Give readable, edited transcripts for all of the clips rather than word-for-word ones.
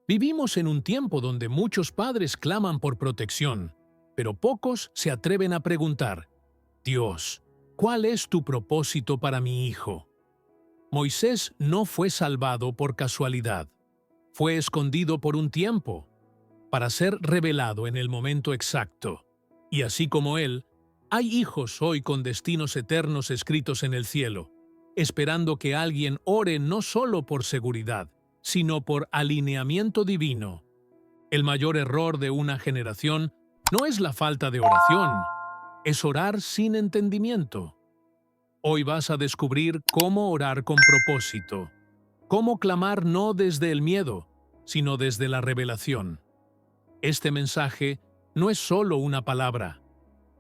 Vivimos en un tiempo donde muchos padres claman por protección, pero pocos se atreven a preguntar: Dios, ¿cuál es tu propósito para mi hijo? Moisés no fue salvado por casualidad. Fue escondido por un tiempo, para ser revelado en el momento exacto. Y así como él, hay hijos hoy con destinos eternos escritos en el cielo, esperando que alguien ore no solo por seguridad, sino por alineamiento divino. El mayor error de una generación no es la falta de oración, es orar sin entendimiento. Hoy vas a descubrir cómo orar con propósito, cómo clamar no desde el miedo, sino desde la revelación. Este mensaje no es solo una palabra,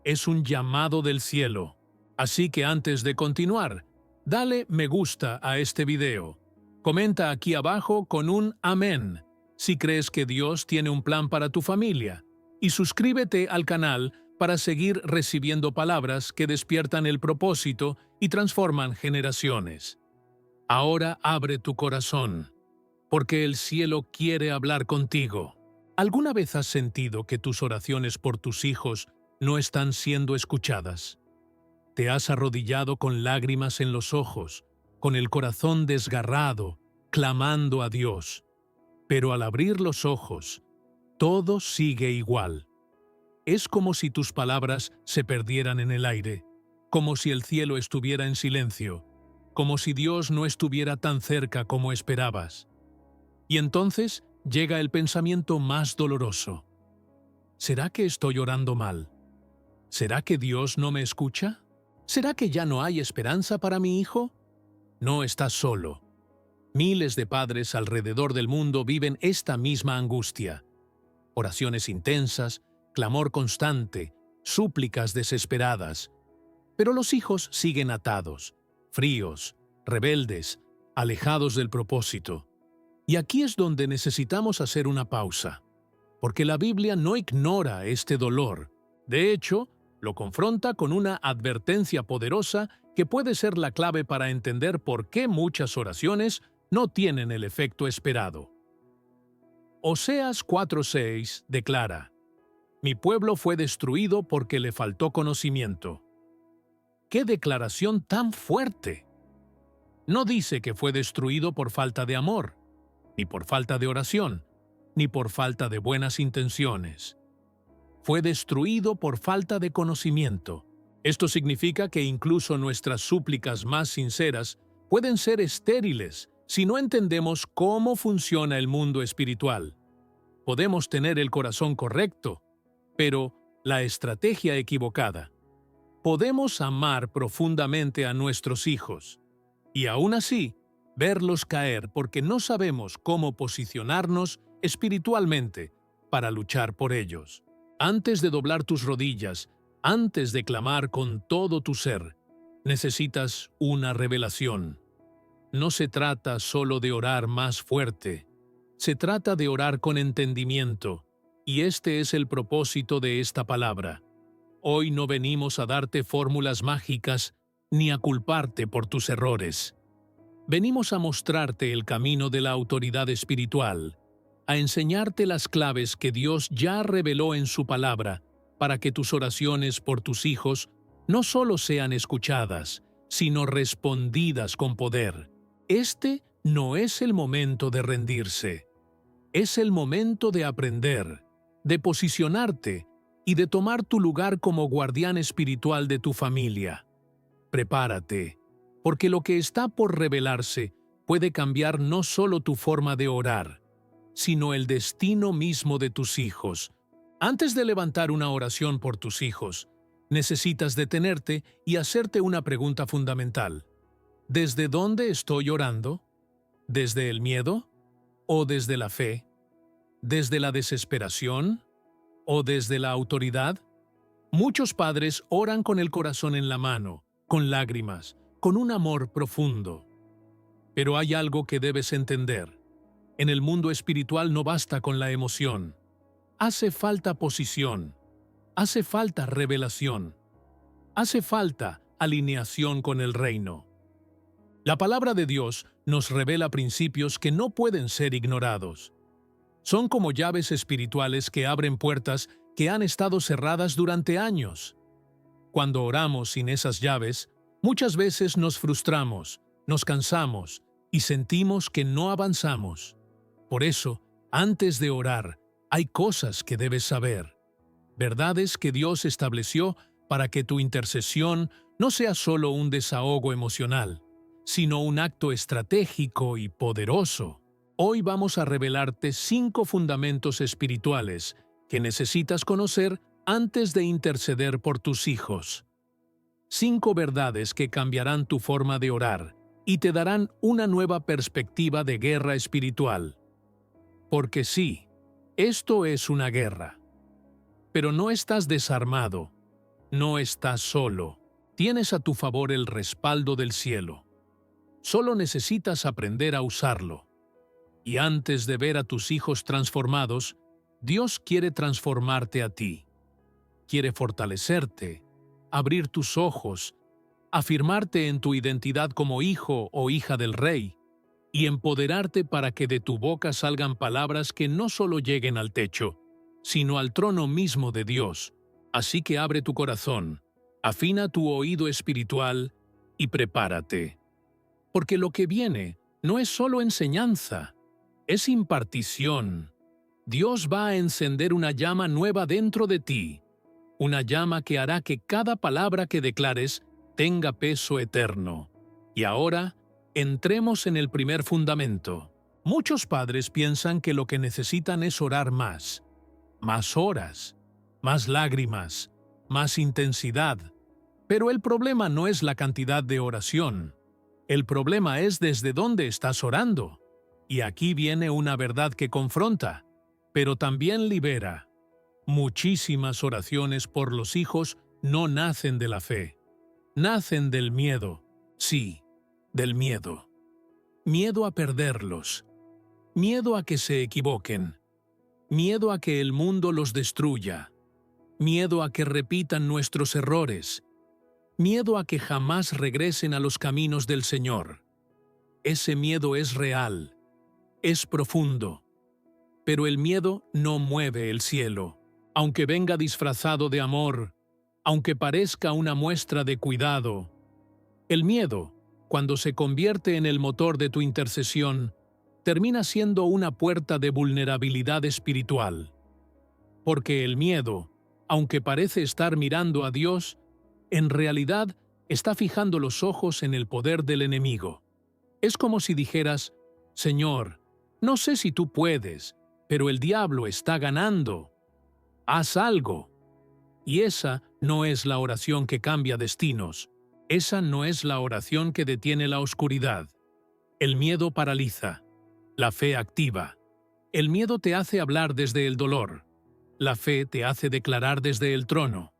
es un llamado del cielo. Así que antes de continuar, dale me gusta a este video. Comenta aquí abajo con un amén si crees que Dios tiene un plan para tu familia. Y suscríbete al canal para seguir recibiendo palabras que despiertan el propósito y transforman generaciones. Ahora abre tu corazón, porque el cielo quiere hablar contigo. ¿Alguna vez has sentido que tus oraciones por tus hijos no están siendo escuchadas? Te has arrodillado con lágrimas en los ojos, con el corazón desgarrado, clamando a Dios. Pero al abrir los ojos, todo sigue igual. Es como si tus palabras se perdieran en el aire, como si el cielo estuviera en silencio, como si Dios no estuviera tan cerca como esperabas. Y entonces llega el pensamiento más doloroso. ¿Será que estoy orando mal? ¿Será que Dios no me escucha? ¿Será que ya no hay esperanza para mi hijo? No estás solo. Miles de padres alrededor del mundo viven esta misma angustia. Oraciones intensas, clamor constante, súplicas desesperadas. Pero los hijos siguen atados, fríos, rebeldes, alejados del propósito. Y aquí es donde necesitamos hacer una pausa, porque la Biblia no ignora este dolor. De hecho, lo confronta con una advertencia poderosa que puede ser la clave para entender por qué muchas oraciones no tienen el efecto esperado. Oseas 4:6 declara: Mi pueblo fue destruido porque le faltó conocimiento. ¡Qué declaración tan fuerte! No dice que fue destruido por falta de amor, ni por falta de oración, ni por falta de buenas intenciones. Fue destruido por falta de conocimiento. Esto significa que incluso nuestras súplicas más sinceras pueden ser estériles si no entendemos cómo funciona el mundo espiritual. Podemos tener el corazón correcto, pero la estrategia equivocada. Podemos amar profundamente a nuestros hijos y aún así verlos caer porque no sabemos cómo posicionarnos espiritualmente para luchar por ellos. Antes de doblar tus rodillas, antes de clamar con todo tu ser, necesitas una revelación. No se trata solo de orar más fuerte, se trata de orar con entendimiento, y este es el propósito de esta palabra. Hoy no venimos a darte fórmulas mágicas ni a culparte por tus errores. Venimos a mostrarte el camino de la autoridad espiritual, a enseñarte las claves que Dios ya reveló en su palabra para que tus oraciones por tus hijos no solo sean escuchadas, sino respondidas con poder. Este no es el momento de rendirse. Es el momento de aprender, de posicionarte y de tomar tu lugar como guardián espiritual de tu familia. Prepárate, porque lo que está por revelarse puede cambiar no solo tu forma de orar, sino el destino mismo de tus hijos. Antes de levantar una oración por tus hijos, necesitas detenerte y hacerte una pregunta fundamental. ¿Desde dónde estoy orando? ¿Desde el miedo? ¿O desde la fe? ¿Desde la desesperación? ¿O desde la autoridad? Muchos padres oran con el corazón en la mano, con lágrimas, con un amor profundo. Pero hay algo que debes entender. En el mundo espiritual no basta con la emoción. Hace falta posición. Hace falta revelación. Hace falta alineación con el reino. La palabra de Dios nos revela principios que no pueden ser ignorados. Son como llaves espirituales que abren puertas que han estado cerradas durante años. Cuando oramos sin esas llaves, muchas veces nos frustramos, nos cansamos y sentimos que no avanzamos. Por eso, antes de orar, hay cosas que debes saber. Verdades que Dios estableció para que tu intercesión no sea solo un desahogo emocional, sino un acto estratégico y poderoso. Hoy vamos a revelarte 5 fundamentos espirituales que necesitas conocer antes de interceder por tus hijos. 5 verdades que cambiarán tu forma de orar y te darán una nueva perspectiva de guerra espiritual. Porque sí, esto es una guerra. Pero no estás desarmado, no estás solo. Tienes a tu favor el respaldo del cielo. Solo necesitas aprender a usarlo. Y antes de ver a tus hijos transformados, Dios quiere transformarte a ti. Quiere fortalecerte, abrir tus ojos, afirmarte en tu identidad como hijo o hija del Rey, y empoderarte para que de tu boca salgan palabras que no solo lleguen al techo, sino al trono mismo de Dios. Así que abre tu corazón, afina tu oído espiritual y prepárate. Porque lo que viene no es solo enseñanza, es impartición. Dios va a encender una llama nueva dentro de ti, una llama que hará que cada palabra que declares tenga peso eterno. Y ahora, entremos en el primer fundamento. Muchos padres piensan que lo que necesitan es orar más horas, más lágrimas, más intensidad. Pero el problema no es la cantidad de oración. El problema es desde dónde estás orando. Y aquí viene una verdad que confronta, pero también libera. Muchísimas oraciones por los hijos no nacen de la fe. Nacen del miedo. Sí, del miedo. Miedo a perderlos. Miedo a que se equivoquen. Miedo a que el mundo los destruya. Miedo a que repitan nuestros errores. Miedo a que jamás regresen a los caminos del Señor. Ese miedo es real, es profundo. Pero el miedo no mueve el cielo. Aunque venga disfrazado de amor, aunque parezca una muestra de cuidado. El miedo, cuando se convierte en el motor de tu intercesión, termina siendo una puerta de vulnerabilidad espiritual. Porque el miedo, aunque parece estar mirando a Dios, en realidad está fijando los ojos en el poder del enemigo. Es como si dijeras, Señor, no sé si tú puedes, pero el diablo está ganando. Haz algo. Y esa no es la oración que cambia destinos. Esa no es la oración que detiene la oscuridad. El miedo paraliza. La fe activa. El miedo te hace hablar desde el dolor. La fe te hace declarar desde el trono.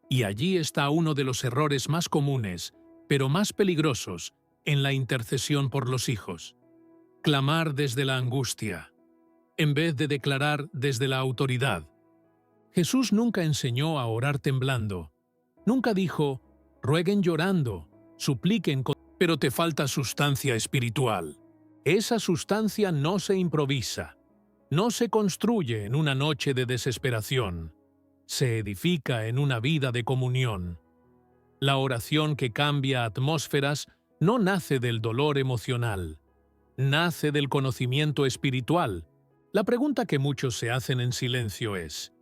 Y allí está uno de los errores más comunes, pero más peligrosos, en la intercesión por los hijos. Clamar desde la angustia, en vez de declarar desde la autoridad. Jesús nunca enseñó a orar temblando. Nunca dijo, rueguen llorando, supliquen, pero te falta sustancia espiritual. Esa sustancia no se improvisa, no se construye en una noche de desesperación, se edifica en una vida de comunión. La oración que cambia atmósferas no nace del dolor emocional, nace del conocimiento espiritual. La pregunta que muchos se hacen en silencio es,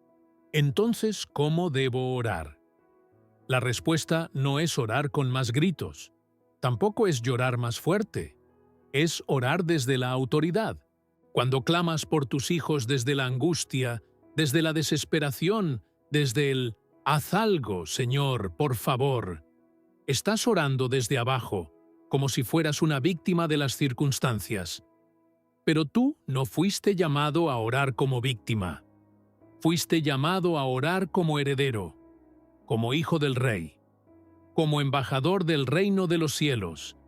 ¿entonces cómo debo orar? La respuesta no es orar con más gritos, tampoco es llorar más fuerte. Es orar desde la autoridad. Cuando clamas por tus hijos desde la angustia, desde la desesperación, desde el «haz algo, Señor, por favor», estás orando desde abajo, como si fueras una víctima de las circunstancias. Pero tú no fuiste llamado a orar como víctima. Fuiste llamado a orar como heredero, como hijo del Rey, como embajador del reino de los cielos.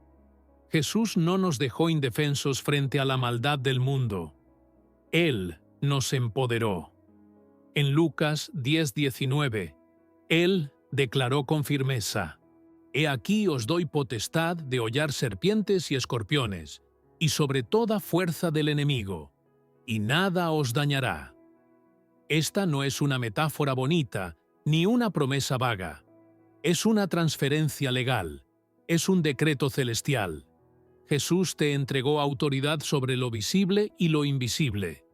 Jesús no nos dejó indefensos frente a la maldad del mundo. Él nos empoderó. En Lucas 10:19, Él declaró con firmeza, «He aquí os doy potestad de hollar serpientes y escorpiones, y sobre toda fuerza del enemigo, y nada os dañará. Esta no es una metáfora bonita, ni una promesa vaga. Es una transferencia legal, es un decreto celestial. Jesús te entregó autoridad sobre lo visible y lo invisible.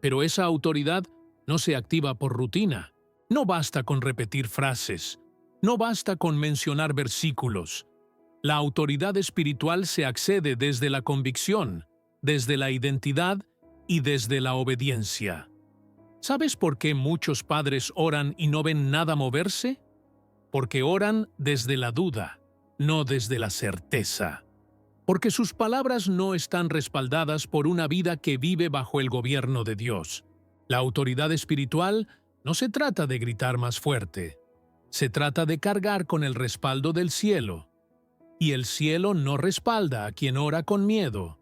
Pero esa autoridad no se activa por rutina. No basta con repetir frases, no basta con mencionar versículos. La autoridad espiritual se accede desde la convicción, desde la identidad y desde la obediencia. ¿Sabes por qué muchos padres oran y no ven nada moverse? Porque oran desde la duda, no desde la certeza. Porque sus palabras no están respaldadas por una vida que vive bajo el gobierno de Dios. La autoridad espiritual no se trata de gritar más fuerte. Se trata de cargar con el respaldo del cielo. Y el cielo no respalda a quien ora con miedo.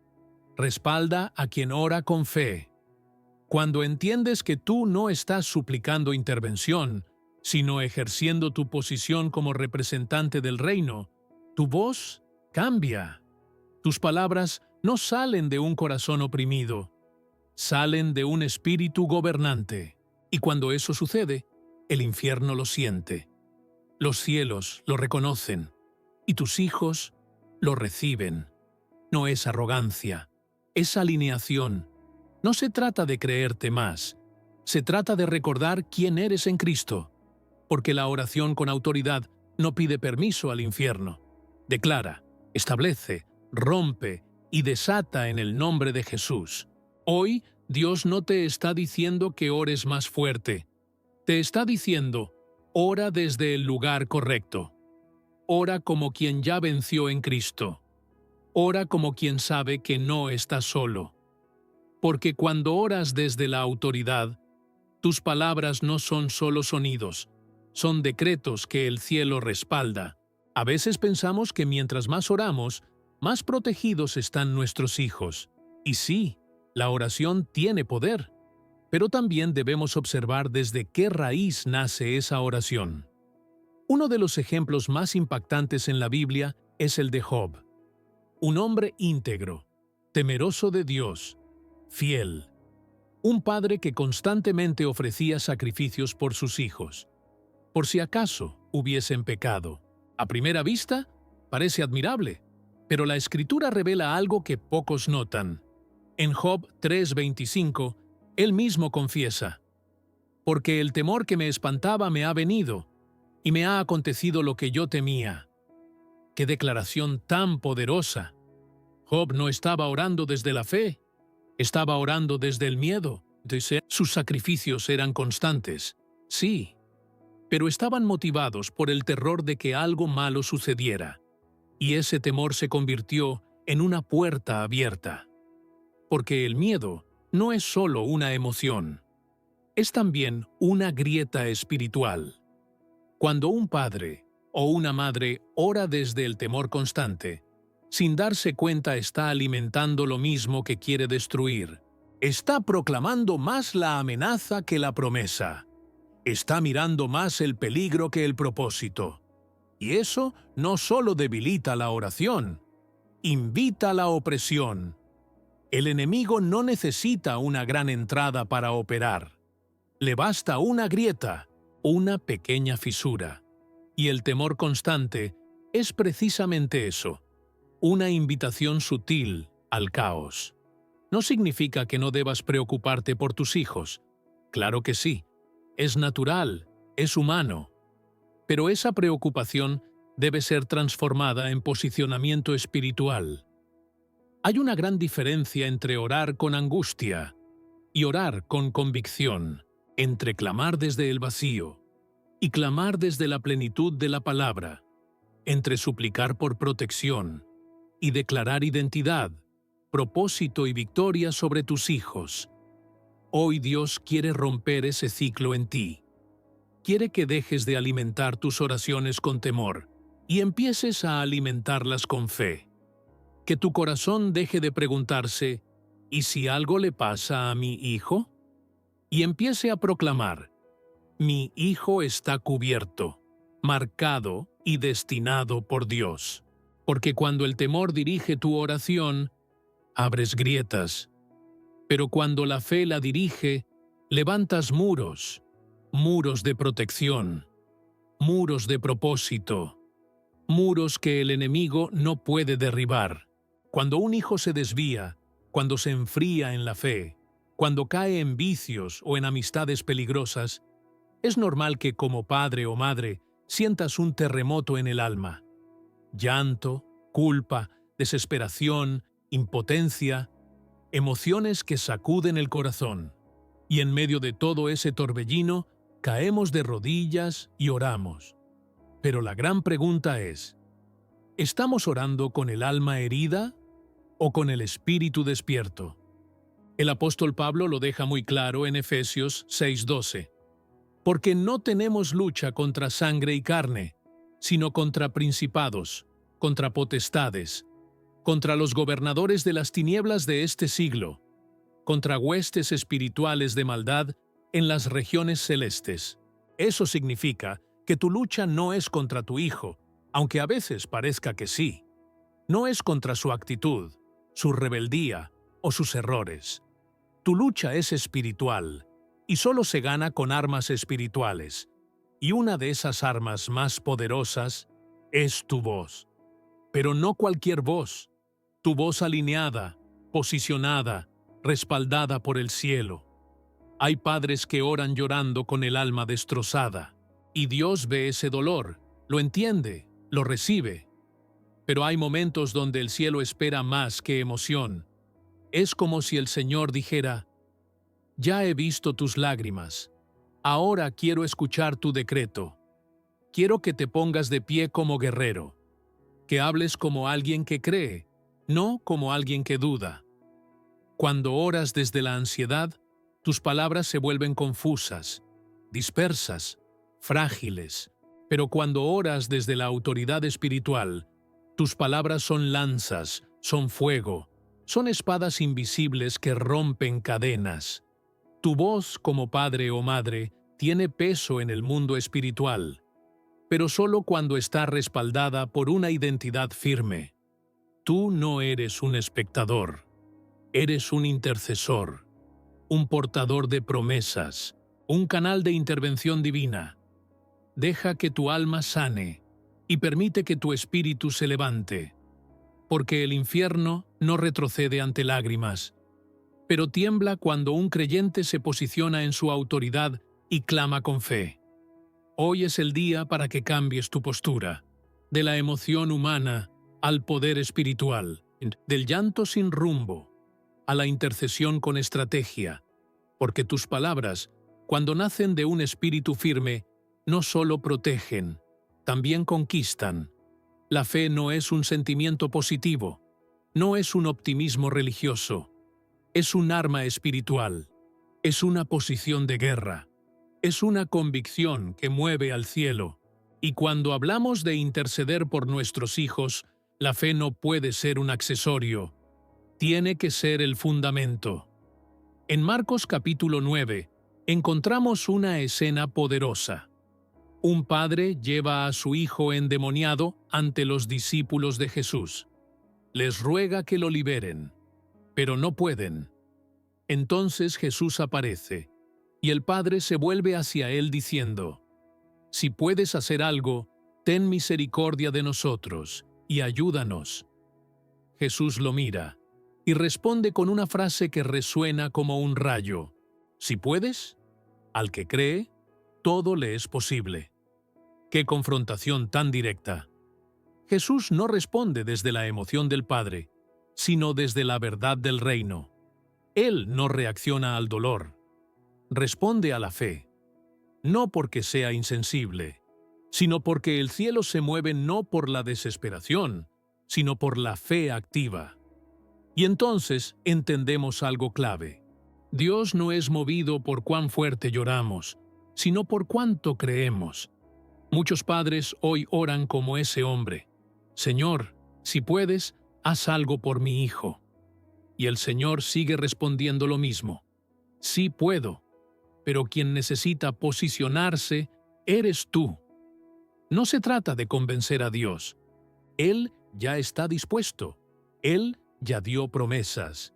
Respalda a quien ora con fe. Cuando entiendes que tú no estás suplicando intervención, sino ejerciendo tu posición como representante del reino, tu voz cambia. Tus palabras no salen de un corazón oprimido, salen de un espíritu gobernante. Y cuando eso sucede, el infierno lo siente. Los cielos lo reconocen y tus hijos lo reciben. No es arrogancia, es alineación. No se trata de creerte más, se trata de recordar quién eres en Cristo, porque la oración con autoridad no pide permiso al infierno. Declara, establece, rompe y desata en el nombre de Jesús. Hoy Dios no te está diciendo que ores más fuerte. Te está diciendo, ora desde el lugar correcto. Ora como quien ya venció en Cristo. Ora como quien sabe que no está solo. Porque cuando oras desde la autoridad, tus palabras no son solo sonidos, son decretos que el cielo respalda. A veces pensamos que mientras más oramos, más protegidos están nuestros hijos. Y sí, la oración tiene poder, pero también debemos observar desde qué raíz nace esa oración. Uno de los ejemplos más impactantes en la Biblia es el de Job, un hombre íntegro, temeroso de Dios, fiel, un padre que constantemente ofrecía sacrificios por sus hijos, por si acaso hubiesen pecado. A primera vista, parece admirable, pero la Escritura revela algo que pocos notan. En Job 3:25, él mismo confiesa, «Porque el temor que me espantaba me ha venido, y me ha acontecido lo que yo temía». ¡Qué declaración tan poderosa! Job no estaba orando desde la fe, estaba orando desde el miedo. Sus sacrificios eran constantes, sí, pero estaban motivados por el terror de que algo malo sucediera, y ese temor se convirtió en una puerta abierta. Porque el miedo no es solo una emoción, es también una grieta espiritual. Cuando un padre o una madre ora desde el temor constante, sin darse cuenta está alimentando lo mismo que quiere destruir. Está proclamando más la amenaza que la promesa. Está mirando más el peligro que el propósito. Y eso no solo debilita la oración, invita a la opresión. El enemigo no necesita una gran entrada para operar. Le basta una grieta, una pequeña fisura. Y el temor constante es precisamente eso, una invitación sutil al caos. No significa que no debas preocuparte por tus hijos. Claro que sí, es natural, es humano. Pero esa preocupación debe ser transformada en posicionamiento espiritual. Hay una gran diferencia entre orar con angustia y orar con convicción, entre clamar desde el vacío y clamar desde la plenitud de la palabra, entre suplicar por protección y declarar identidad, propósito y victoria sobre tus hijos. Hoy Dios quiere romper ese ciclo en ti. Quiere que dejes de alimentar tus oraciones con temor y empieces a alimentarlas con fe. Que tu corazón deje de preguntarse, ¿y si algo le pasa a mi hijo? Y empiece a proclamar, mi hijo está cubierto, marcado y destinado por Dios. Porque cuando el temor dirige tu oración, abres grietas. Pero cuando la fe la dirige, levantas muros, muros de protección, muros de propósito, muros que el enemigo no puede derribar. Cuando un hijo se desvía, cuando se enfría en la fe, cuando cae en vicios o en amistades peligrosas, es normal que como padre o madre sientas un terremoto en el alma. Llanto, culpa, desesperación, impotencia, emociones que sacuden el corazón. Y en medio de todo ese torbellino, caemos de rodillas y oramos. Pero la gran pregunta es, ¿estamos orando con el alma herida o con el espíritu despierto? El apóstol Pablo lo deja muy claro en Efesios 6:12. Porque no tenemos lucha contra sangre y carne, sino contra principados, contra potestades, contra los gobernadores de las tinieblas de este siglo, contra huestes espirituales de maldad en las regiones celestes. Eso significa que tu lucha no es contra tu hijo, aunque a veces parezca que sí. No es contra su actitud, su rebeldía o sus errores. Tu lucha es espiritual y solo se gana con armas espirituales. Y una de esas armas más poderosas es tu voz. Pero no cualquier voz. Tu voz alineada, posicionada, respaldada por el cielo. Hay padres que oran llorando con el alma destrozada, y Dios ve ese dolor, lo entiende, lo recibe. Pero hay momentos donde el cielo espera más que emoción. Es como si el Señor dijera, ya he visto tus lágrimas, ahora quiero escuchar tu decreto. Quiero que te pongas de pie como guerrero, que hables como alguien que cree, no como alguien que duda. Cuando oras desde la ansiedad, tus palabras se vuelven confusas, dispersas, frágiles. Pero cuando oras desde la autoridad espiritual, tus palabras son lanzas, son fuego, son espadas invisibles que rompen cadenas. Tu voz como padre o madre tiene peso en el mundo espiritual, pero solo cuando está respaldada por una identidad firme. Tú no eres un espectador, eres un intercesor, un portador de promesas, un canal de intervención divina. Deja que tu alma sane y permite que tu espíritu se levante, porque el infierno no retrocede ante lágrimas, pero tiembla cuando un creyente se posiciona en su autoridad y clama con fe. Hoy es el día para que cambies tu postura, de la emoción humana al poder espiritual, del llanto sin rumbo a la intercesión con estrategia, porque tus palabras, cuando nacen de un espíritu firme, no solo protegen, también conquistan. La fe no es un sentimiento positivo, no es un optimismo religioso, es un arma espiritual, es una posición de guerra, es una convicción que mueve al cielo. Y cuando hablamos de interceder por nuestros hijos, la fe no puede ser un accesorio, tiene que ser el fundamento. En Marcos capítulo 9 encontramos una escena poderosa. Un padre lleva a su hijo endemoniado ante los discípulos de Jesús. Les ruega que lo liberen, pero no pueden. Entonces Jesús aparece, y el padre se vuelve hacia él diciendo, «Si puedes hacer algo, ten misericordia de nosotros y ayúdanos». Jesús lo mira y responde con una frase que resuena como un rayo. «Si puedes, al que cree, todo le es posible». ¡Qué confrontación tan directa! Jesús no responde desde la emoción del Padre, sino desde la verdad del reino. Él no reacciona al dolor, responde a la fe, no porque sea insensible, sino porque el cielo se mueve no por la desesperación, sino por la fe activa. Y entonces entendemos algo clave. Dios no es movido por cuán fuerte lloramos, sino por cuánto creemos. Muchos padres hoy oran como ese hombre. Señor, si puedes, haz algo por mi hijo. Y el Señor sigue respondiendo lo mismo. Sí puedo, pero quien necesita posicionarse eres tú. No se trata de convencer a Dios. Él ya está dispuesto. Él ya dio promesas.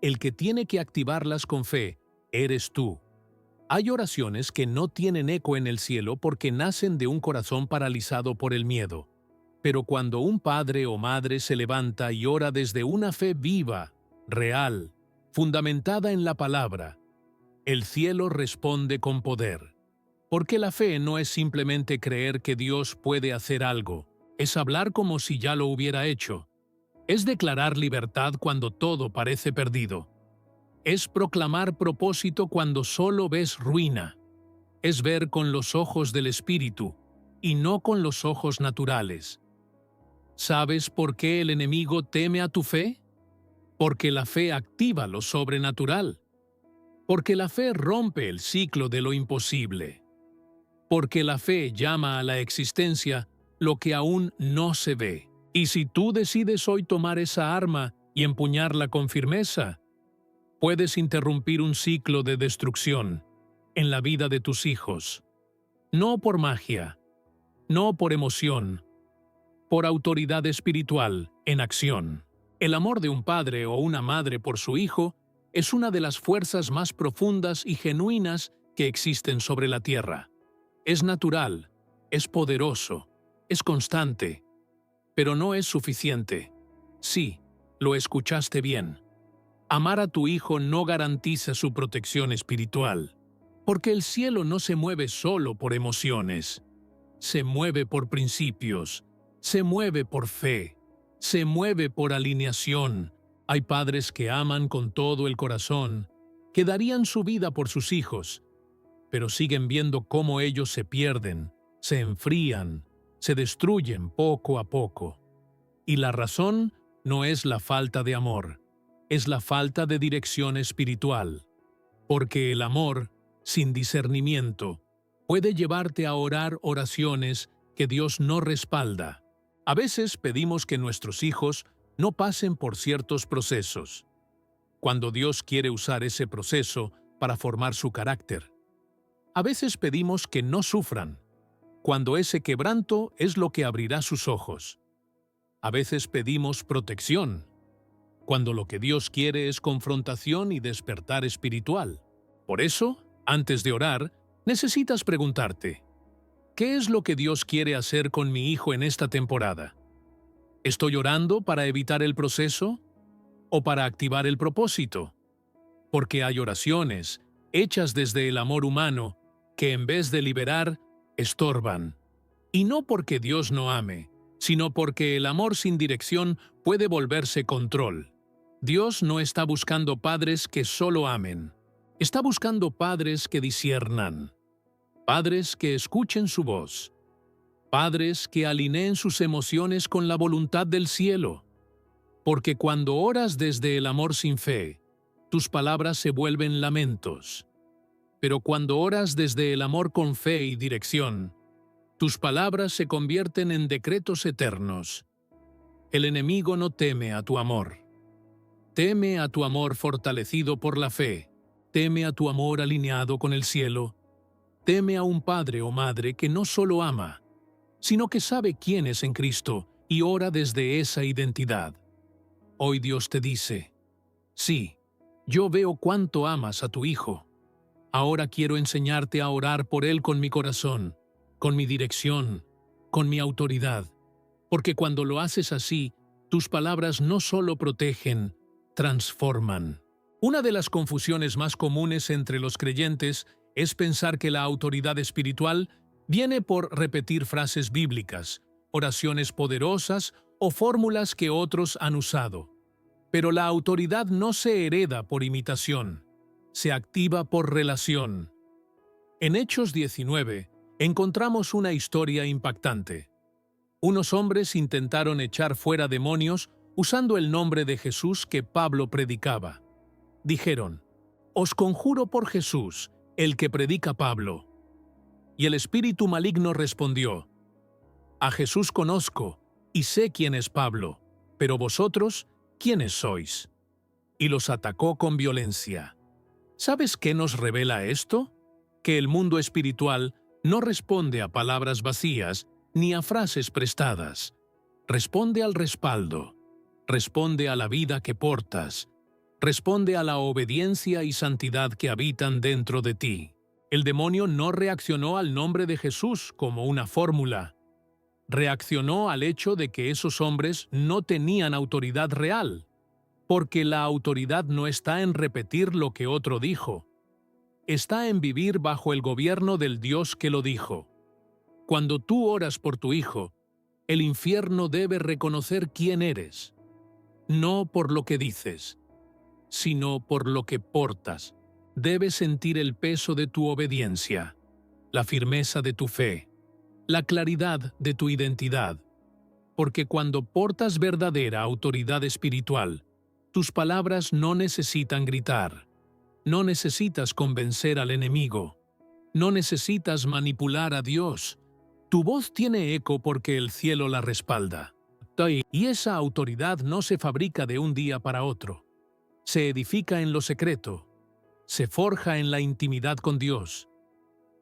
El que tiene que activarlas con fe, eres tú. Hay oraciones que no tienen eco en el cielo porque nacen de un corazón paralizado por el miedo. Pero cuando un padre o madre se levanta y ora desde una fe viva, real, fundamentada en la palabra, el cielo responde con poder. Porque la fe no es simplemente creer que Dios puede hacer algo, es hablar como si ya lo hubiera hecho. Es declarar libertad cuando todo parece perdido. Es proclamar propósito cuando solo ves ruina. Es ver con los ojos del Espíritu y no con los ojos naturales. ¿Sabes por qué el enemigo teme a tu fe? Porque la fe activa lo sobrenatural. Porque la fe rompe el ciclo de lo imposible. Porque la fe llama a la existencia lo que aún no se ve. Y si tú decides hoy tomar esa arma y empuñarla con firmeza, puedes interrumpir un ciclo de destrucción en la vida de tus hijos. No por magia, no por emoción, por autoridad espiritual en acción. El amor de un padre o una madre por su hijo es una de las fuerzas más profundas y genuinas que existen sobre la tierra. Es natural, es poderoso, es constante, pero no es suficiente. Sí, lo escuchaste bien. Amar a tu hijo no garantiza su protección espiritual, porque el cielo no se mueve solo por emociones. Se mueve por principios, se mueve por fe, se mueve por alineación. Hay padres que aman con todo el corazón, que darían su vida por sus hijos, pero siguen viendo cómo ellos se pierden, se enfrían, se destruyen poco a poco. Y la razón no es la falta de amor, es la falta de dirección espiritual. Porque el amor, sin discernimiento, puede llevarte a orar oraciones que Dios no respalda. A veces pedimos que nuestros hijos no pasen por ciertos procesos, cuando Dios quiere usar ese proceso para formar su carácter. A veces pedimos que no sufran, cuando ese quebranto es lo que abrirá sus ojos. A veces pedimos protección, cuando lo que Dios quiere es confrontación y despertar espiritual. Por eso, antes de orar, necesitas preguntarte, ¿qué es lo que Dios quiere hacer con mi hijo en esta temporada? ¿Estoy orando para evitar el proceso o para activar el propósito? Porque hay oraciones, hechas desde el amor humano, que en vez de liberar, estorban. Y no porque Dios no ame, sino porque el amor sin dirección puede volverse control. Dios no está buscando padres que solo amen. Está buscando padres que disciernan. Padres que escuchen su voz. Padres que alineen sus emociones con la voluntad del cielo. Porque cuando oras desde el amor sin fe, tus palabras se vuelven lamentos. Pero cuando oras desde el amor con fe y dirección, tus palabras se convierten en decretos eternos. El enemigo no teme a tu amor. Teme a tu amor fortalecido por la fe. Teme a tu amor alineado con el cielo. Teme a un padre o madre que no solo ama, sino que sabe quién es en Cristo y ora desde esa identidad. Hoy Dios te dice, sí, yo veo cuánto amas a tu hijo. Ahora quiero enseñarte a orar por él con mi corazón, con mi dirección, con mi autoridad, porque cuando lo haces así, tus palabras no solo protegen, transforman. Una de las confusiones más comunes entre los creyentes es pensar que la autoridad espiritual viene por repetir frases bíblicas, oraciones poderosas o fórmulas que otros han usado. Pero la autoridad no se hereda por imitación, se activa por relación. En Hechos 19 encontramos una historia impactante. Unos hombres intentaron echar fuera demonios usando el nombre de Jesús que Pablo predicaba. Dijeron, «Os conjuro por Jesús, el que predica Pablo». Y el espíritu maligno respondió, «A Jesús conozco y sé quién es Pablo, pero vosotros, ¿quiénes sois?». Y los atacó con violencia. ¿Sabes qué nos revela esto? Que el mundo espiritual no responde a palabras vacías ni a frases prestadas. Responde al respaldo. Responde a la vida que portas. Responde a la obediencia y santidad que habitan dentro de ti. El demonio no reaccionó al nombre de Jesús como una fórmula. Reaccionó al hecho de que esos hombres no tenían autoridad real, porque la autoridad no está en repetir lo que otro dijo, está en vivir bajo el gobierno del Dios que lo dijo. Cuando tú oras por tu hijo, el infierno debe reconocer quién eres, no por lo que dices, sino por lo que portas. Debes sentir el peso de tu obediencia, la firmeza de tu fe, la claridad de tu identidad, porque cuando portas verdadera autoridad espiritual, tus palabras no necesitan gritar, no necesitas convencer al enemigo, no necesitas manipular a Dios. Tu voz tiene eco porque el cielo la respalda. Y esa autoridad no se fabrica de un día para otro. Se edifica en lo secreto, se forja en la intimidad con Dios,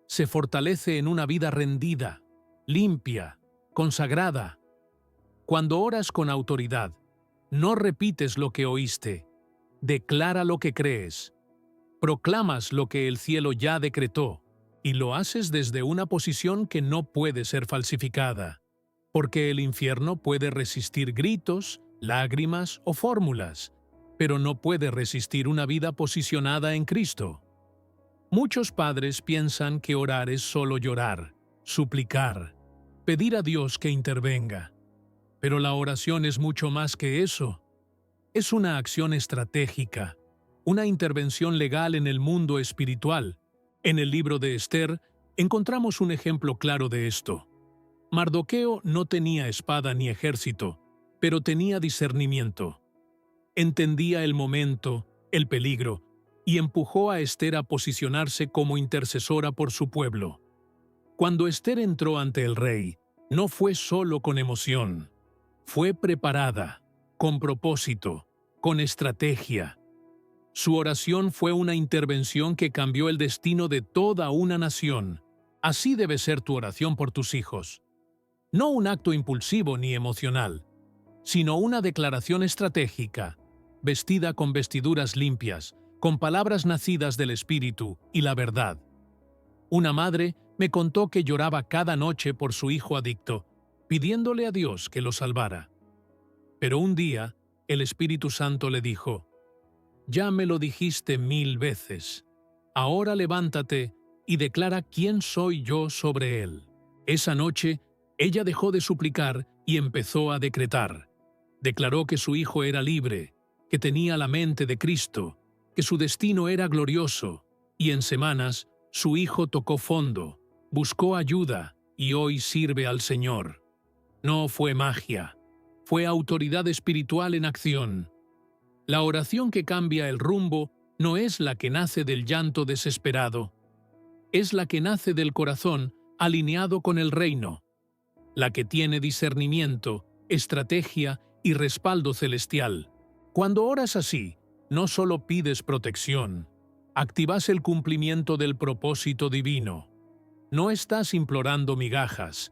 se fortalece en una vida rendida, limpia, consagrada. Cuando oras con autoridad, no repites lo que oíste, declara lo que crees, proclamas lo que el cielo ya decretó, y lo haces desde una posición que no puede ser falsificada, porque el infierno puede resistir gritos, lágrimas o fórmulas, pero no puede resistir una vida posicionada en Cristo. Muchos padres piensan que orar es solo llorar, suplicar, pedir a Dios que intervenga. Pero la oración es mucho más que eso. Es una acción estratégica, una intervención legal en el mundo espiritual. En el libro de Esther encontramos un ejemplo claro de esto. Mardoqueo no tenía espada ni ejército, pero tenía discernimiento. Entendía el momento, el peligro, y empujó a Esther a posicionarse como intercesora por su pueblo. Cuando Esther entró ante el rey, no fue solo con emoción. Fue preparada, con propósito, con estrategia. Su oración fue una intervención que cambió el destino de toda una nación. Así debe ser tu oración por tus hijos. No un acto impulsivo ni emocional, sino una declaración estratégica, vestida con vestiduras limpias, con palabras nacidas del Espíritu y la verdad. Una madre me contó que lloraba cada noche por su hijo adicto, pidiéndole a Dios que lo salvara. Pero un día, el Espíritu Santo le dijo: «Ya me lo dijiste 1000 veces. Ahora levántate y declara quién soy yo sobre él». Esa noche, ella dejó de suplicar y empezó a decretar. Declaró que su hijo era libre, que tenía la mente de Cristo, que su destino era glorioso, y en semanas su hijo tocó fondo, buscó ayuda y hoy sirve al Señor. No fue magia, fue autoridad espiritual en acción. La oración que cambia el rumbo no es la que nace del llanto desesperado, es la que nace del corazón alineado con el reino, la que tiene discernimiento, estrategia y respaldo celestial. Cuando oras así, no solo pides protección, activas el cumplimiento del propósito divino. No estás implorando migajas,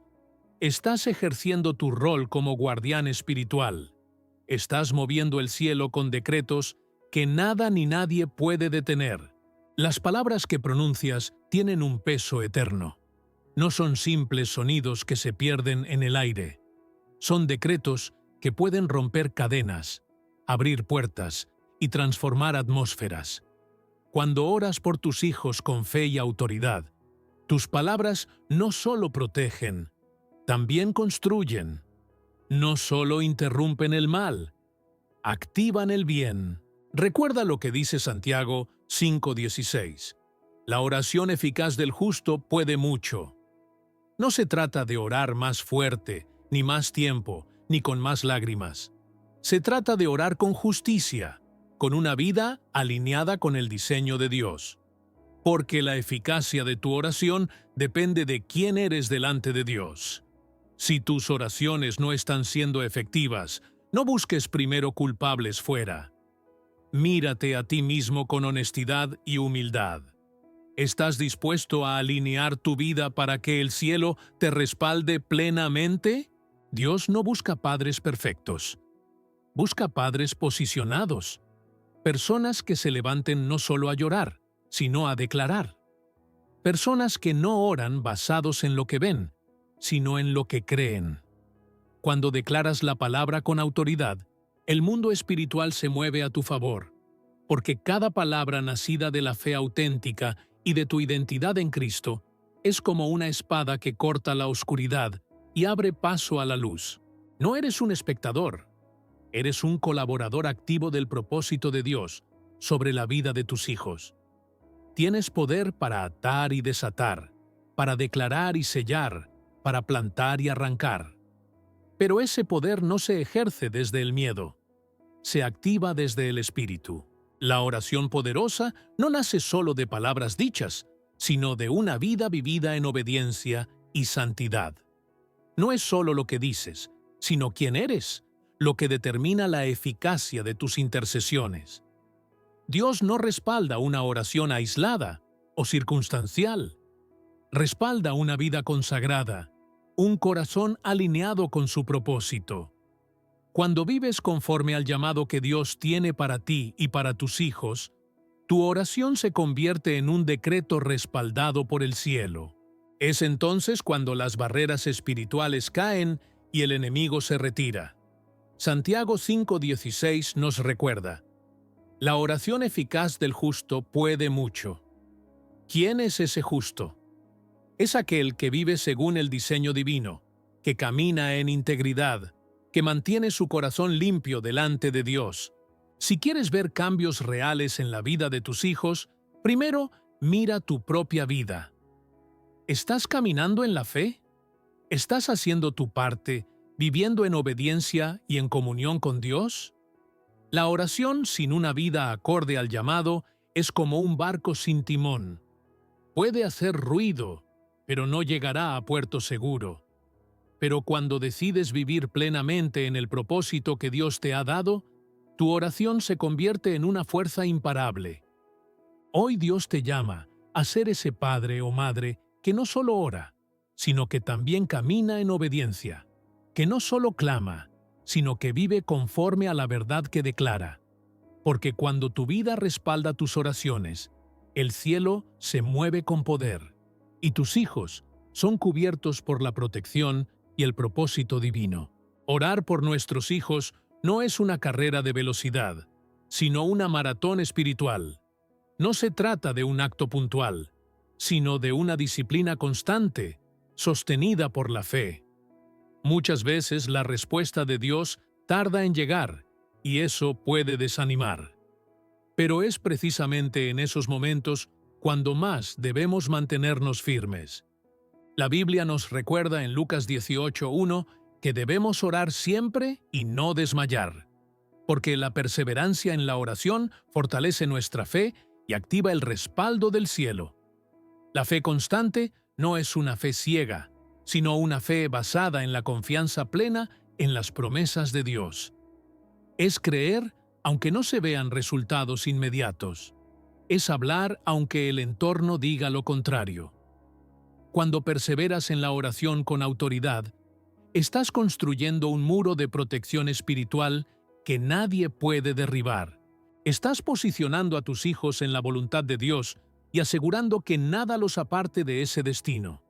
estás ejerciendo tu rol como guardián espiritual. Estás moviendo el cielo con decretos que nada ni nadie puede detener. Las palabras que pronuncias tienen un peso eterno. No son simples sonidos que se pierden en el aire. Son decretos que pueden romper cadenas, abrir puertas y transformar atmósferas. Cuando oras por tus hijos con fe y autoridad, tus palabras no solo protegen, también construyen. No solo interrumpen el mal, activan el bien. Recuerda lo que dice Santiago 5:16. La oración eficaz del justo puede mucho. No se trata de orar más fuerte, ni más tiempo, ni con más lágrimas. Se trata de orar con justicia, con una vida alineada con el diseño de Dios. Porque la eficacia de tu oración depende de quién eres delante de Dios. Si tus oraciones no están siendo efectivas, no busques primero culpables fuera. Mírate a ti mismo con honestidad y humildad. ¿Estás dispuesto a alinear tu vida para que el cielo te respalde plenamente? Dios no busca padres perfectos. Busca padres posicionados. Personas que se levanten no solo a llorar, sino a declarar. Personas que no oran basados en lo que ven, sino en lo que creen. Cuando declaras la palabra con autoridad, el mundo espiritual se mueve a tu favor, porque cada palabra nacida de la fe auténtica y de tu identidad en Cristo es como una espada que corta la oscuridad y abre paso a la luz. No eres un espectador, eres un colaborador activo del propósito de Dios sobre la vida de tus hijos. Tienes poder para atar y desatar, para declarar y sellar, para plantar y arrancar. Pero ese poder no se ejerce desde el miedo, se activa desde el Espíritu. La oración poderosa no nace solo de palabras dichas, sino de una vida vivida en obediencia y santidad. No es solo lo que dices, sino quién eres, lo que determina la eficacia de tus intercesiones. Dios no respalda una oración aislada o circunstancial. Respalda una vida consagrada, un corazón alineado con su propósito. Cuando vives conforme al llamado que Dios tiene para ti y para tus hijos, tu oración se convierte en un decreto respaldado por el cielo. Es entonces cuando las barreras espirituales caen y el enemigo se retira. Santiago 5:16 nos recuerda: la oración eficaz del justo puede mucho. ¿Quién es ese justo? Es aquel que vive según el diseño divino, que camina en integridad, que mantiene su corazón limpio delante de Dios. Si quieres ver cambios reales en la vida de tus hijos, primero mira tu propia vida. ¿Estás caminando en la fe? ¿Estás haciendo tu parte, viviendo en obediencia y en comunión con Dios? La oración sin una vida acorde al llamado es como un barco sin timón. Puede hacer ruido, pero no llegará a puerto seguro. Pero cuando decides vivir plenamente en el propósito que Dios te ha dado, tu oración se convierte en una fuerza imparable. Hoy Dios te llama a ser ese padre o madre que no solo ora, sino que también camina en obediencia, que no solo clama, sino que vive conforme a la verdad que declara. Porque cuando tu vida respalda tus oraciones, el cielo se mueve con poder, y tus hijos son cubiertos por la protección y el propósito divino. Orar por nuestros hijos no es una carrera de velocidad, sino una maratón espiritual. No se trata de un acto puntual, sino de una disciplina constante, sostenida por la fe. Muchas veces la respuesta de Dios tarda en llegar, y eso puede desanimar. Pero es precisamente en esos momentos cuando más debemos mantenernos firmes. La Biblia nos recuerda en Lucas 18:1 que debemos orar siempre y no desmayar, porque la perseverancia en la oración fortalece nuestra fe y activa el respaldo del cielo. La fe constante no es una fe ciega, sino una fe basada en la confianza plena en las promesas de Dios. Es creer aunque no se vean resultados inmediatos. Es hablar aunque el entorno diga lo contrario. Cuando perseveras en la oración con autoridad, estás construyendo un muro de protección espiritual que nadie puede derribar. Estás posicionando a tus hijos en la voluntad de Dios y asegurando que nada los aparte de ese destino.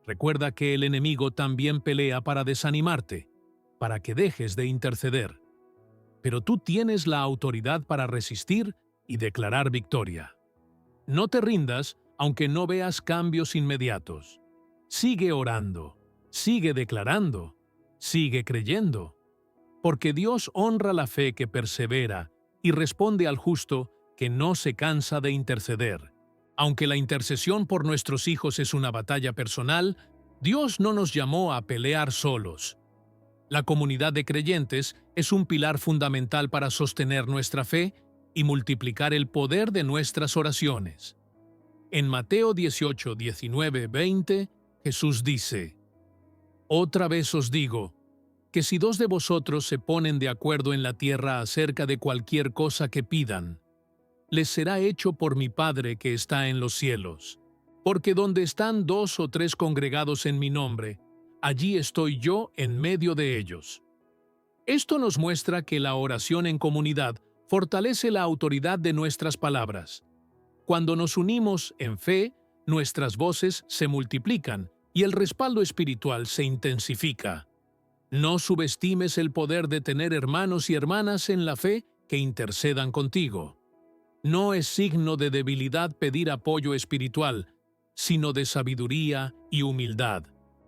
Recuerda que el enemigo también pelea para desanimarte, para que dejes de interceder. Pero tú tienes la autoridad para resistir y declarar victoria. No te rindas aunque no veas cambios inmediatos. Sigue orando, sigue declarando, sigue creyendo. Porque Dios honra la fe que persevera y responde al justo que no se cansa de interceder. Aunque la intercesión por nuestros hijos es una batalla personal, Dios no nos llamó a pelear solos. La comunidad de creyentes es un pilar fundamental para sostener nuestra fe y multiplicar el poder de nuestras oraciones. En Mateo 18, 19, 20, Jesús dice: «Otra vez os digo, que si dos de vosotros se ponen de acuerdo en la tierra acerca de cualquier cosa que pidan, les será hecho por mi Padre que está en los cielos. Porque donde están 2 o 3 congregados en mi nombre, allí estoy yo en medio de ellos». Esto nos muestra que la oración en comunidad fortalece la autoridad de nuestras palabras. Cuando nos unimos en fe, nuestras voces se multiplican y el respaldo espiritual se intensifica. No subestimes el poder de tener hermanos y hermanas en la fe que intercedan contigo. No es signo de debilidad pedir apoyo espiritual, sino de sabiduría y humildad.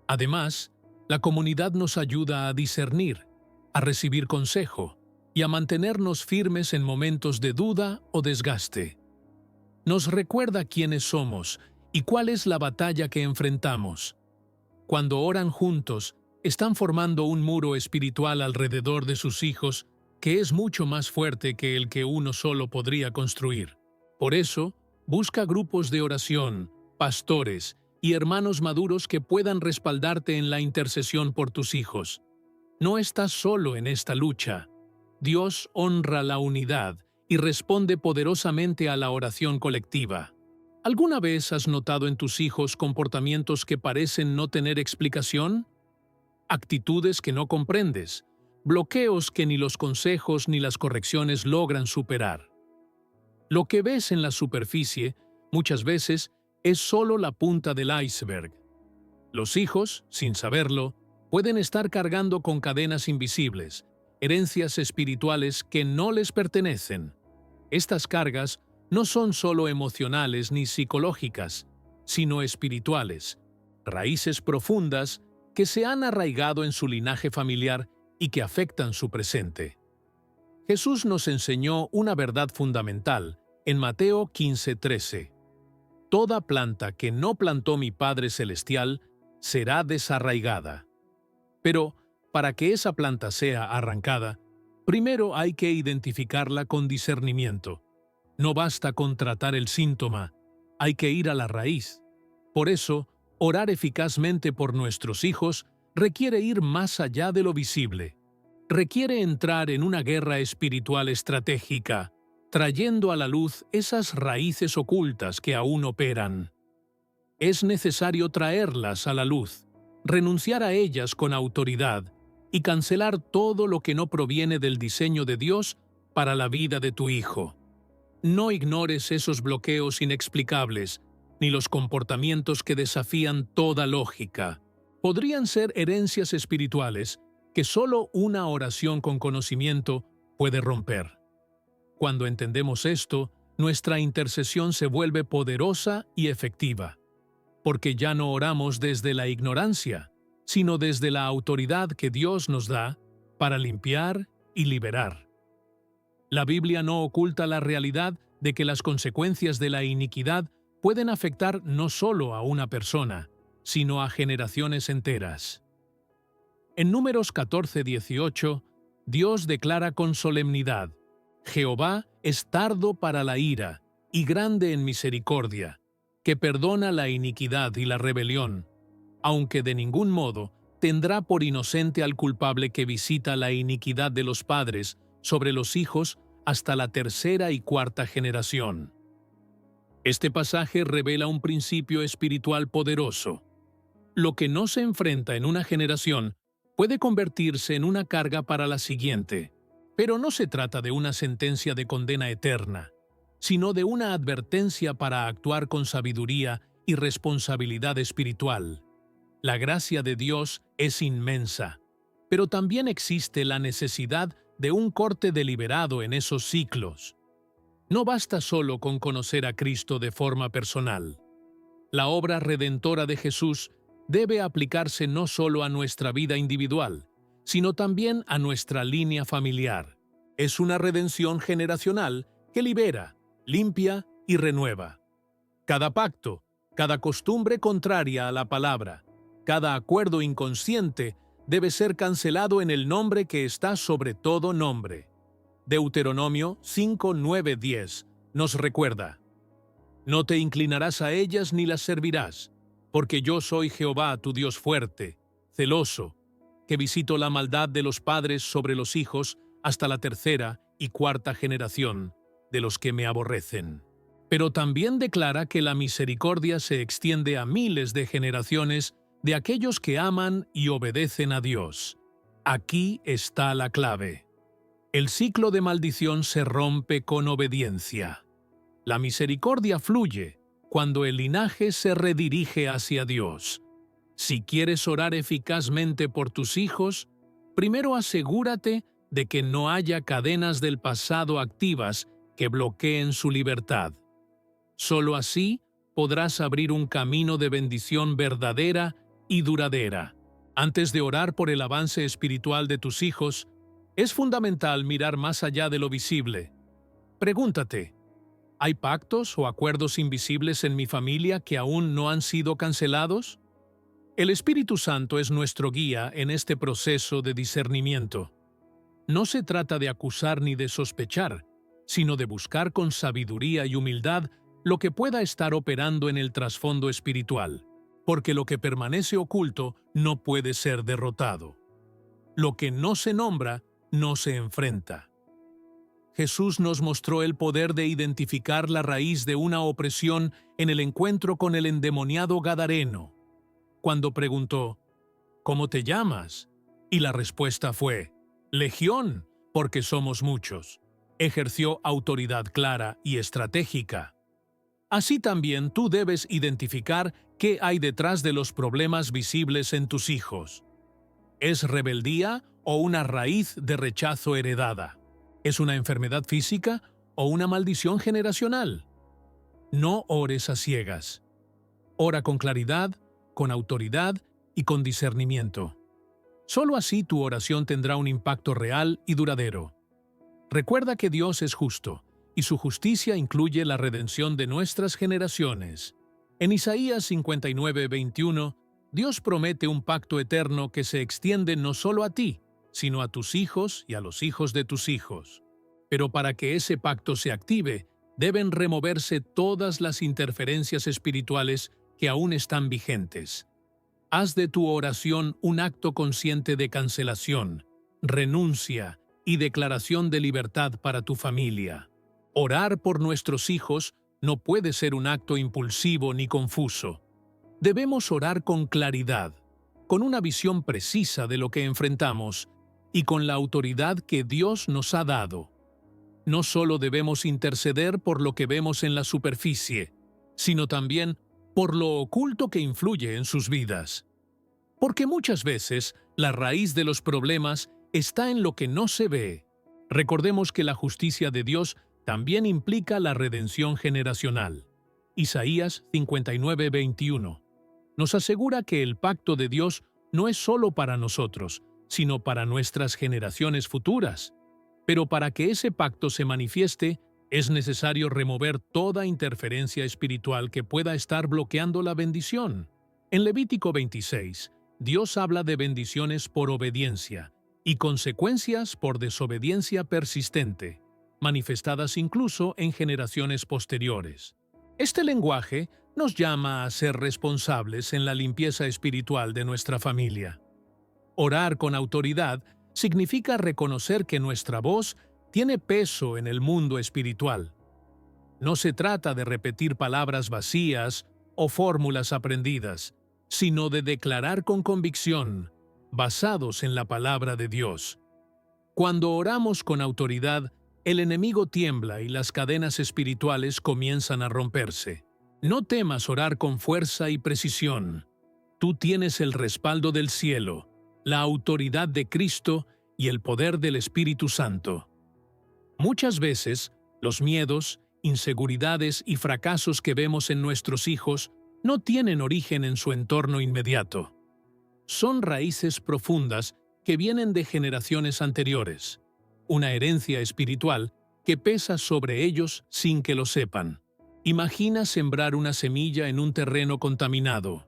Además, la comunidad nos ayuda a discernir, a recibir consejo y a mantenernos firmes en momentos de duda o desgaste. Nos recuerda quiénes somos y cuál es la batalla que enfrentamos. Cuando oran juntos, están formando un muro espiritual alrededor de sus hijos que es mucho más fuerte que el que uno solo podría construir. Por eso, busca grupos de oración, pastores y hermanos maduros que puedan respaldarte en la intercesión por tus hijos. No estás solo en esta lucha. Dios honra la unidad y responde poderosamente a la oración colectiva. ¿Alguna vez has notado en tus hijos comportamientos que parecen no tener explicación? Actitudes que no comprendes, bloqueos que ni los consejos ni las correcciones logran superar. Lo que ves en la superficie, muchas veces, es solo la punta del iceberg. Los hijos, sin saberlo, pueden estar cargando con cadenas invisibles, herencias espirituales que no les pertenecen. Estas cargas no son solo emocionales ni psicológicas, sino espirituales, raíces profundas que se han arraigado en su linaje familiar y que afectan su presente. Jesús nos enseñó una verdad fundamental en Mateo 15:13. Toda planta que no plantó mi Padre Celestial será desarraigada. Pero, para que esa planta sea arrancada, primero hay que identificarla con discernimiento. No basta con tratar el síntoma, hay que ir a la raíz. Por eso, orar eficazmente por nuestros hijos requiere ir más allá de lo visible. Requiere entrar en una guerra espiritual estratégica, trayendo a la luz esas raíces ocultas que aún operan. Es necesario traerlas a la luz, renunciar a ellas con autoridad y cancelar todo lo que no proviene del diseño de Dios para la vida de tu hijo. No ignores esos bloqueos inexplicables, ni los comportamientos que desafían toda lógica. Podrían ser herencias espirituales que solo una oración con conocimiento puede romper. Cuando entendemos esto, nuestra intercesión se vuelve poderosa y efectiva, porque ya no oramos desde la ignorancia, sino desde la autoridad que Dios nos da para limpiar y liberar. La Biblia no oculta la realidad de que las consecuencias de la iniquidad pueden afectar no solo a una persona, sino a generaciones enteras. En Números 14:18, Dios declara con solemnidad: Jehová es tardo para la ira y grande en misericordia, que perdona la iniquidad y la rebelión, aunque de ningún modo tendrá por inocente al culpable que visita la iniquidad de los padres sobre los hijos hasta la tercera y cuarta generación. Este pasaje revela un principio espiritual poderoso. Lo que no se enfrenta en una generación puede convertirse en una carga para la siguiente, pero no se trata de una sentencia de condena eterna, sino de una advertencia para actuar con sabiduría y responsabilidad espiritual. La gracia de Dios es inmensa, pero también existe la necesidad de un corte deliberado en esos ciclos. No basta solo con conocer a Cristo de forma personal. La obra redentora de Jesús debe aplicarse no solo a nuestra vida individual, sino también a nuestra línea familiar. Es una redención generacional que libera, limpia y renueva. Cada pacto, cada costumbre contraria a la palabra, cada acuerdo inconsciente debe ser cancelado en el nombre que está sobre todo nombre. Deuteronomio 5:9-10 nos recuerda: No te inclinarás a ellas ni las servirás, porque yo soy Jehová tu Dios fuerte, celoso, que visito la maldad de los padres sobre los hijos hasta la tercera y cuarta generación de los que me aborrecen. Pero también declara que la misericordia se extiende a miles de generaciones de aquellos que aman y obedecen a Dios. Aquí está la clave. El ciclo de maldición se rompe con obediencia. La misericordia fluye cuando el linaje se redirige hacia Dios. Si quieres orar eficazmente por tus hijos, primero asegúrate de que no haya cadenas del pasado activas que bloqueen su libertad. Solo así podrás abrir un camino de bendición verdadera y duradera. Antes de orar por el avance espiritual de tus hijos, es fundamental mirar más allá de lo visible. Pregúntate, ¿hay pactos o acuerdos invisibles en mi familia que aún no han sido cancelados? El Espíritu Santo es nuestro guía en este proceso de discernimiento. No se trata de acusar ni de sospechar, sino de buscar con sabiduría y humildad lo que pueda estar operando en el trasfondo espiritual, porque lo que permanece oculto no puede ser derrotado. Lo que no se nombra, no se enfrenta. Jesús nos mostró el poder de identificar la raíz de una opresión en el encuentro con el endemoniado Gadareno, cuando preguntó, ¿cómo te llamas? Y la respuesta fue, Legión, porque somos muchos. Ejerció autoridad clara y estratégica. Así también tú debes identificar qué hay detrás de los problemas visibles en tus hijos. ¿Es rebeldía o una raíz de rechazo heredada? ¿Es una enfermedad física o una maldición generacional? No ores a ciegas. Ora con claridad, con autoridad y con discernimiento. Solo así tu oración tendrá un impacto real y duradero. Recuerda que Dios es justo, y su justicia incluye la redención de nuestras generaciones. En Isaías 59:21, Dios promete un pacto eterno que se extiende no solo a ti, sino a tus hijos y a los hijos de tus hijos. Pero para que ese pacto se active, deben removerse todas las interferencias espirituales que aún están vigentes. Haz de tu oración un acto consciente de cancelación, renuncia y declaración de libertad para tu familia. Orar por nuestros hijos no puede ser un acto impulsivo ni confuso. Debemos orar con claridad, con una visión precisa de lo que enfrentamos y con la autoridad que Dios nos ha dado. No solo debemos interceder por lo que vemos en la superficie, sino también por lo oculto que influye en sus vidas. Porque muchas veces la raíz de los problemas está en lo que no se ve. Recordemos que la justicia de Dios también implica la redención generacional. Isaías 59:21 nos asegura que el pacto de Dios no es solo para nosotros, sino para nuestras generaciones futuras. Pero para que ese pacto se manifieste, es necesario remover toda interferencia espiritual que pueda estar bloqueando la bendición. En Levítico 26, Dios habla de bendiciones por obediencia y consecuencias por desobediencia persistente, manifestadas incluso en generaciones posteriores. Este lenguaje nos llama a ser responsables en la limpieza espiritual de nuestra familia. Orar con autoridad significa reconocer que nuestra voz tiene peso en el mundo espiritual. No se trata de repetir palabras vacías o fórmulas aprendidas, sino de declarar con convicción, basados en la palabra de Dios. Cuando oramos con autoridad, el enemigo tiembla y las cadenas espirituales comienzan a romperse. No temas orar con fuerza y precisión. Tú tienes el respaldo del cielo, la autoridad de Cristo y el poder del Espíritu Santo. Muchas veces, los miedos, inseguridades y fracasos que vemos en nuestros hijos no tienen origen en su entorno inmediato. Son raíces profundas que vienen de generaciones anteriores, una herencia espiritual que pesa sobre ellos sin que lo sepan. Imagina sembrar una semilla en un terreno contaminado.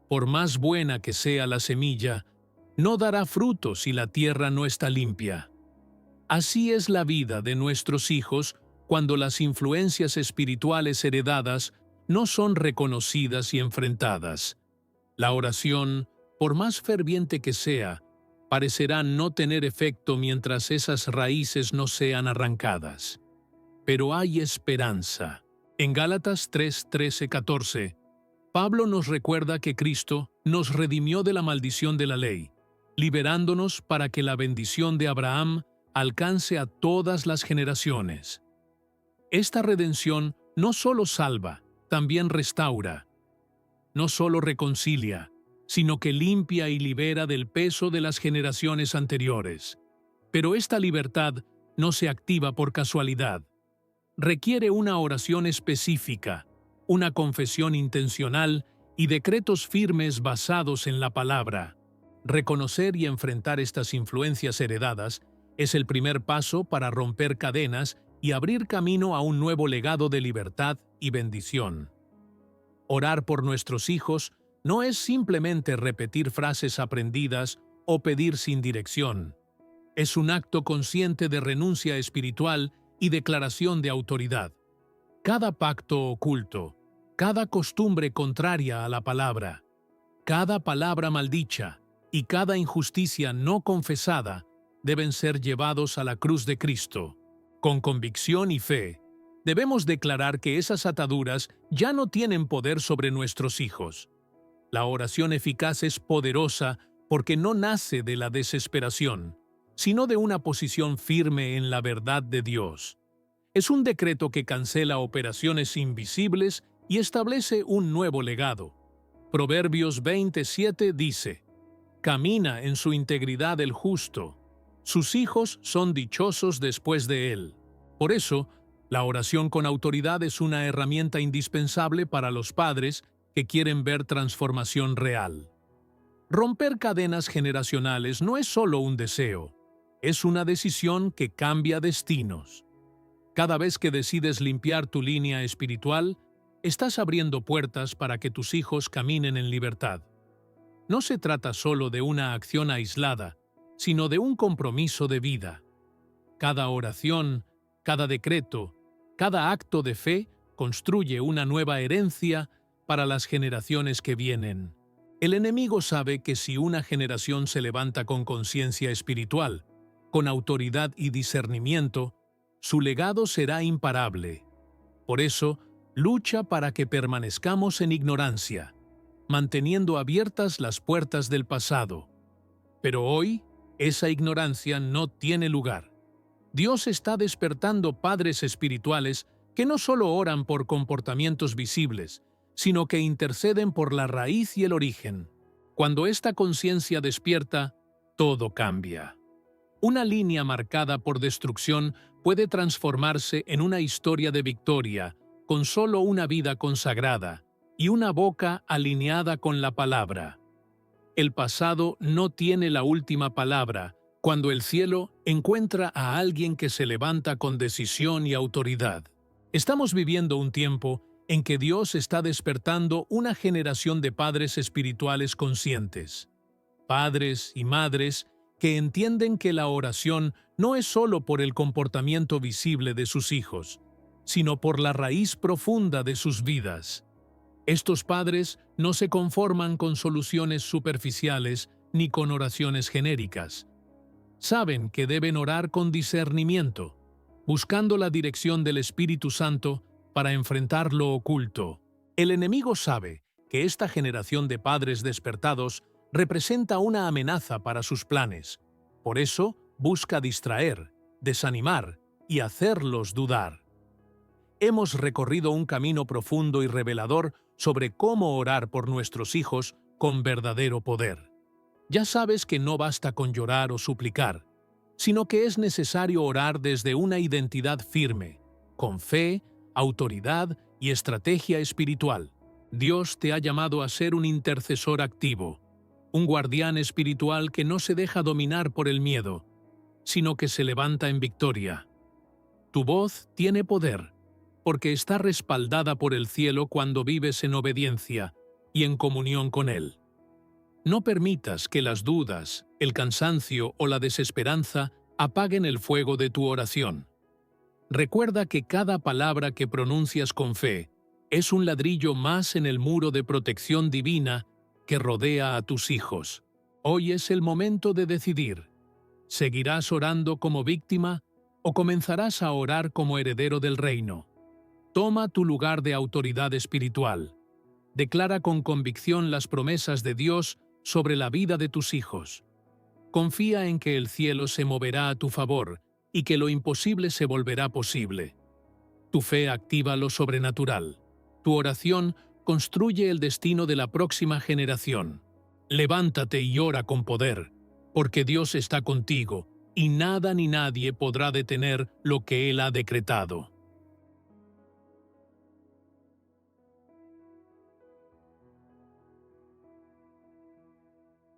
Por más buena que sea la semilla, no dará fruto si la tierra no está limpia. Así es la vida de nuestros hijos cuando las influencias espirituales heredadas no son reconocidas y enfrentadas. La oración, por más ferviente que sea, parecerá no tener efecto mientras esas raíces no sean arrancadas. Pero hay esperanza. En Gálatas 3:13-14, Pablo nos recuerda que Cristo nos redimió de la maldición de la ley, liberándonos para que la bendición de Abraham alcance a todas las generaciones. Esta redención no solo salva, también restaura. No solo reconcilia, sino que limpia y libera del peso de las generaciones anteriores. Pero esta libertad no se activa por casualidad. Requiere una oración específica, una confesión intencional y decretos firmes basados en la palabra. Reconocer y enfrentar estas influencias heredadas es el primer paso para romper cadenas y abrir camino a un nuevo legado de libertad y bendición. Orar por nuestros hijos no es simplemente repetir frases aprendidas o pedir sin dirección. Es un acto consciente de renuncia espiritual y declaración de autoridad. Cada pacto oculto, cada costumbre contraria a la palabra, cada palabra maldicha y cada injusticia no confesada deben ser llevados a la cruz de Cristo. Con convicción y fe, debemos declarar que esas ataduras ya no tienen poder sobre nuestros hijos. La oración eficaz es poderosa porque no nace de la desesperación, sino de una posición firme en la verdad de Dios. Es un decreto que cancela operaciones invisibles y establece un nuevo legado. Proverbios 27 dice: «Camina en su integridad el justo. Sus hijos son dichosos después de él». Por eso, la oración con autoridad es una herramienta indispensable para los padres que quieren ver transformación real. Romper cadenas generacionales no es solo un deseo, es una decisión que cambia destinos. Cada vez que decides limpiar tu línea espiritual, estás abriendo puertas para que tus hijos caminen en libertad. No se trata solo de una acción aislada, sino de un compromiso de vida. Cada oración, cada decreto, cada acto de fe construye una nueva herencia para las generaciones que vienen. El enemigo sabe que si una generación se levanta con conciencia espiritual, con autoridad y discernimiento, su legado será imparable. Por eso, lucha para que permanezcamos en ignorancia, manteniendo abiertas las puertas del pasado. Pero hoy, esa ignorancia no tiene lugar. Dios está despertando padres espirituales que no solo oran por comportamientos visibles, sino que interceden por la raíz y el origen. Cuando esta conciencia despierta, todo cambia. Una línea marcada por destrucción puede transformarse en una historia de victoria, con solo una vida consagrada y una boca alineada con la palabra. El pasado no tiene la última palabra cuando el cielo encuentra a alguien que se levanta con decisión y autoridad. Estamos viviendo un tiempo en que Dios está despertando una generación de padres espirituales conscientes. Padres y madres que entienden que la oración no es solo por el comportamiento visible de sus hijos, sino por la raíz profunda de sus vidas. Estos padres no se conforman con soluciones superficiales ni con oraciones genéricas. Saben que deben orar con discernimiento, buscando la dirección del Espíritu Santo para enfrentar lo oculto. El enemigo sabe que esta generación de padres despertados representa una amenaza para sus planes. Por eso, busca distraer, desanimar y hacerlos dudar. Hemos recorrido un camino profundo y revelador sobre cómo orar por nuestros hijos con verdadero poder. Ya sabes que no basta con llorar o suplicar, sino que es necesario orar desde una identidad firme, con fe, autoridad y estrategia espiritual. Dios te ha llamado a ser un intercesor activo, un guardián espiritual que no se deja dominar por el miedo, sino que se levanta en victoria. Tu voz tiene poder, porque está respaldada por el cielo cuando vives en obediencia y en comunión con Él. No permitas que las dudas, el cansancio o la desesperanza apaguen el fuego de tu oración. Recuerda que cada palabra que pronuncias con fe es un ladrillo más en el muro de protección divina que rodea a tus hijos. Hoy es el momento de decidir. ¿Seguirás orando como víctima o comenzarás a orar como heredero del reino? Toma tu lugar de autoridad espiritual. Declara con convicción las promesas de Dios sobre la vida de tus hijos. Confía en que el cielo se moverá a tu favor y que lo imposible se volverá posible. Tu fe activa lo sobrenatural. Tu oración construye el destino de la próxima generación. Levántate y ora con poder, porque Dios está contigo y nada ni nadie podrá detener lo que Él ha decretado.